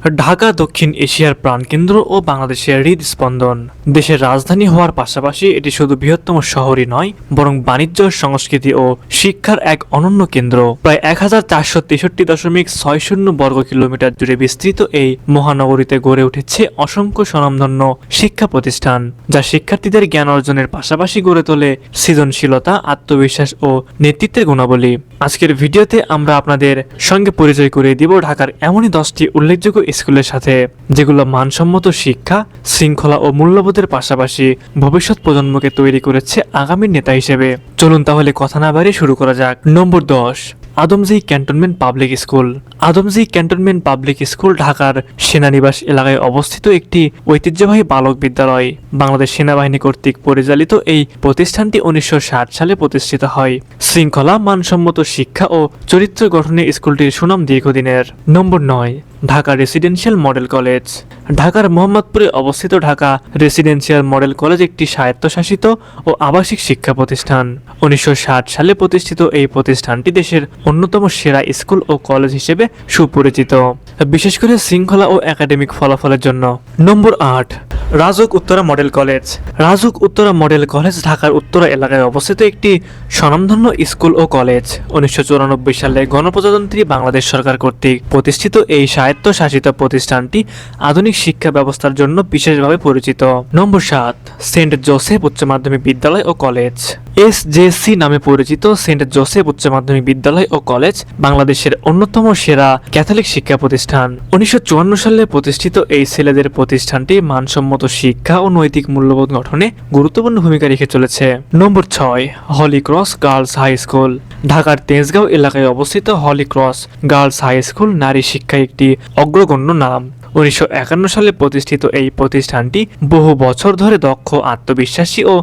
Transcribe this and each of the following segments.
ঢাকা দক্ষিণ এশিয়ার প্রাণকেন্দ্র ও বাংলাদেশের হৃদস্পন্দন। দেশের রাজধানী হওয়ার পাশাপাশি এটি শুধু বৃহত্তম শহরই নয়, বরং বাণিজ্য, সংস্কৃতি ও শিক্ষার এক অনন্য কেন্দ্র। প্রায় 1463.60 বর্গ কিলোমিটার জুড়ে বিস্তৃত এই মহানগরীতে গড়ে উঠেছে অসংখ্য স্বনামধন্য শিক্ষা প্রতিষ্ঠান, যা শিক্ষার্থীদের জ্ঞান অর্জনের পাশাপাশি গড়ে তোলে সৃজনশীলতা, আত্মবিশ্বাস ও নেতৃত্বের গুণাবলী। আজকের ভিডিওতে আমরা আপনাদের সঙ্গে পরিচয় করিয়ে দিব ঢাকার এমনই 10টি উল্লেখযোগ্য স্কুলের সাথে, যেগুলো মানসম্মত শিক্ষা, শৃঙ্খলা ও মূল্যবোধের পাশাপাশি ভবিষ্যৎ প্রজন্মকে তৈরি করেছে আগামীর নেতা হিসেবে। চলুন তাহলে কথা না বাড়িয়ে শুরু করা যাক। নম্বর 10, Adamjee cantonment public school. Adamjee cantonment public school ঢাকার সেনানিবাস এলাকায় অবস্থিত একটি ঐতিহ্যবাহী বালক বিদ্যালয়। বাংলাদেশ সেনাবাহিনী কর্তৃক পরিচালিত এই প্রতিষ্ঠানটি 1960 সালে প্রতিষ্ঠিত হয়। শৃঙ্খলা, মানসম্মত শিক্ষা ও চরিত্র গঠনে স্কুলটির সুনাম দীর্ঘদিনের। নম্বর 9, ঢাকা রেসিডেন্সিয়াল মডেল কলেজ। ঢাকার মোহাম্মদপুরে অবস্থিত ঢাকা রেসিডেন্সিয়াল মডেল কলেজ একটি স্বায়ত্তশাসিত ও আবাসিক শিক্ষা প্রতিষ্ঠান। 1960 সালে প্রতিষ্ঠিত এই প্রতিষ্ঠানটি দেশের অন্যতম সেরা স্কুল ও কলেজ হিসেবে সুপরিচিত, বিশেষ করে শৃঙ্খলা ও একাডেমিক ফলাফলের জন্য। নম্বর 8, RAJUK Uttara model college. RAJUK Uttara model college ঢাকার উত্তরা এলাকায় অবস্থিত একটি স্বনামধন্য স্কুল ও কলেজ। 1994 সালে গণপ্রজাতন্ত্রী বাংলাদেশ সরকার কর্তৃক প্রতিষ্ঠিত এই স্বায়ত্তশাসিত প্রতিষ্ঠানটি আধুনিক শিক্ষা ব্যবস্থার জন্য বিশেষভাবে পরিচিত। নম্বর 7, সেন্ট জোসেফ উচ্চ মাধ্যমিক বিদ্যালয় ও কলেজ। SJC নামে পরিচিত সেন্ট জোসেফ উচ্চ মাধ্যমিক বিদ্যালয় ও কলেজ বাংলাদেশের অন্যতম সেরা ক্যাথলিক শিক্ষা প্রতিষ্ঠান। 1954 সালে প্রতিষ্ঠিত এই ছেলেদের প্রতিষ্ঠানটি মানসম্মত শিক্ষা ও নৈতিক মূল্যবোধ গঠনে গুরুত্বপূর্ণ ভূমিকা রেখে চলেছে। নম্বর 6, Holy Cross girls high school. ঢাকার তেজগাঁও এলাকায় অবস্থিত Holy Cross girls high school নারী শিক্ষায় একটি অগ্রগণ্য নাম। 1951 সালে প্রতিষ্ঠিত এই প্রতিষ্ঠানটি বহু বছর ধরে দক্ষ, আত্মবিশ্বাসী ও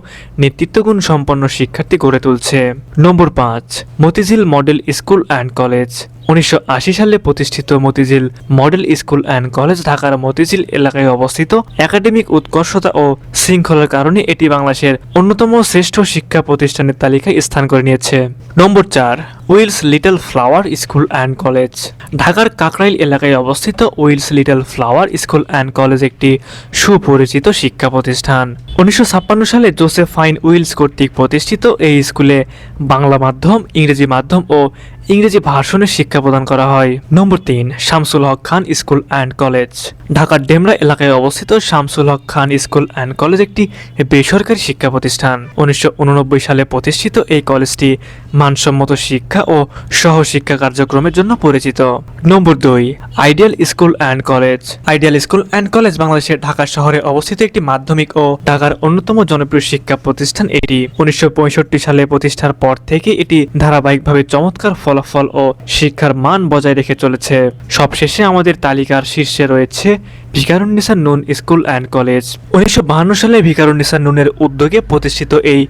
নেতৃত্বগুণ সম্পন্ন শিক্ষার্থী গড়ে তুলছে। নম্বর 5, Motijheel model school and college. 1980 সালে প্রতিষ্ঠিত Motijheel model school and college ঢাকার মতিঝিল এলাকায় অবস্থিত। একাডেমিক উৎকর্ষতা ও শৃঙ্খলার কারণে এটি বাংলাদেশের অন্যতম শ্রেষ্ঠ শিক্ষা প্রতিষ্ঠানের তালিকায় স্থান করে নিয়েছে। Number 4, Wills Little Flower school and college. ঢাকার কাকরাইল এলাকায় অবস্থিত Wills Little Flower school and college একটি সুপরিচিত শিক্ষা প্রতিষ্ঠান। 1956 সালে জোসেফাইন উইলস কর্তৃক প্রতিষ্ঠিত এই স্কুলে বাংলা মাধ্যম, ইংরেজি মাধ্যম ও ইংরেজি ভার্সনের শিক্ষা প্রদান করা হয়। নম্বর 3, শামসুল হক খান স্কুল অ্যান্ড কলেজ। ঢাকার ডেমরা এলাকায় অবস্থিত শামসুল হক খান স্কুল অ্যান্ড কলেজ একটি বেসরকারি শিক্ষা প্রতিষ্ঠান। 1989 সালে প্রতিষ্ঠিত এই কলেজটি মানসম্মত শিক্ষা ও সহশিক্ষা কার্যক্রমের জন্য পরিচিত। নম্বর 2, ideal school and college. Ideal school and college বাংলাদেশের ঢাকা শহরে অবস্থিত একটি মাধ্যমিক ও ঢাকার অন্যতম জনপ্রিয় শিক্ষা প্রতিষ্ঠান। এটি 1965 সালে প্রতিষ্ঠার পর থেকে এটি ধারাবাহিকভাবে চমৎকার ফলাফল ও শিক্ষার মান বজায় রেখে চলেছে। সবশেষে আমাদের তালিকার শীর্ষে রয়েছে ভিকারুন্নিসা নূন স্কুল অ্যান্ড কলেজ। 1952 সালে ভিকারুন্নিসা নূনের উদ্যোগে প্রতিষ্ঠিত এই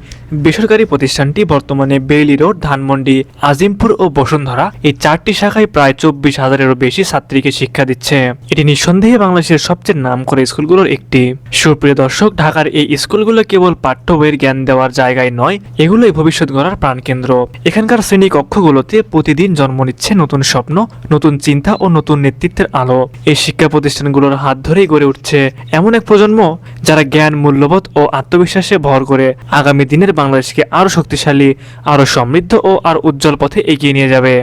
বেসরকারি প্রতিষ্ঠানটি বর্তমানে বেইলি রোড, ধানমন্ডি, আজিমপুর ও বসুন্ধরা এই 4টি শাখায় প্রায় 24,000-এরও বেশি ছাত্রীকে শিক্ষা দিচ্ছে। এটি নিঃসন্দেহে বাংলাদেশের সবচেয়ে নামকরা স্কুলগুলোর একটি। সুপ্রিয় দর্শক, ঢাকার এই স্কুলগুলো কেবল পাঠ্য বইয়ের জ্ঞান দেওয়ার জায়গায় নয়, এগুলোই ভবিষ্যৎ গড়ার প্রাণকেন্দ্র। এখানকার শ্রেণী কক্ষগুলোতে প্রতিদিন জন্ম নিচ্ছে নতুন স্বপ্ন, নতুন চিন্তা ও নতুন নেতৃত্বের আলো। এই শিক্ষা প্রতিষ্ঠানগুলোর হাত ধরেই গড়ে উঠছে এমন এক প্রজন্ম যারা জ্ঞান, মূল্যবোধ ও আত্মবিশ্বাসে ভর করে আগামী দিনের বাংলাদেশকে আরো শক্তিশালী, আরো সমৃদ্ধ ও আরো উজ্জ্বল পথে এগিয়ে নিয়ে যাবে।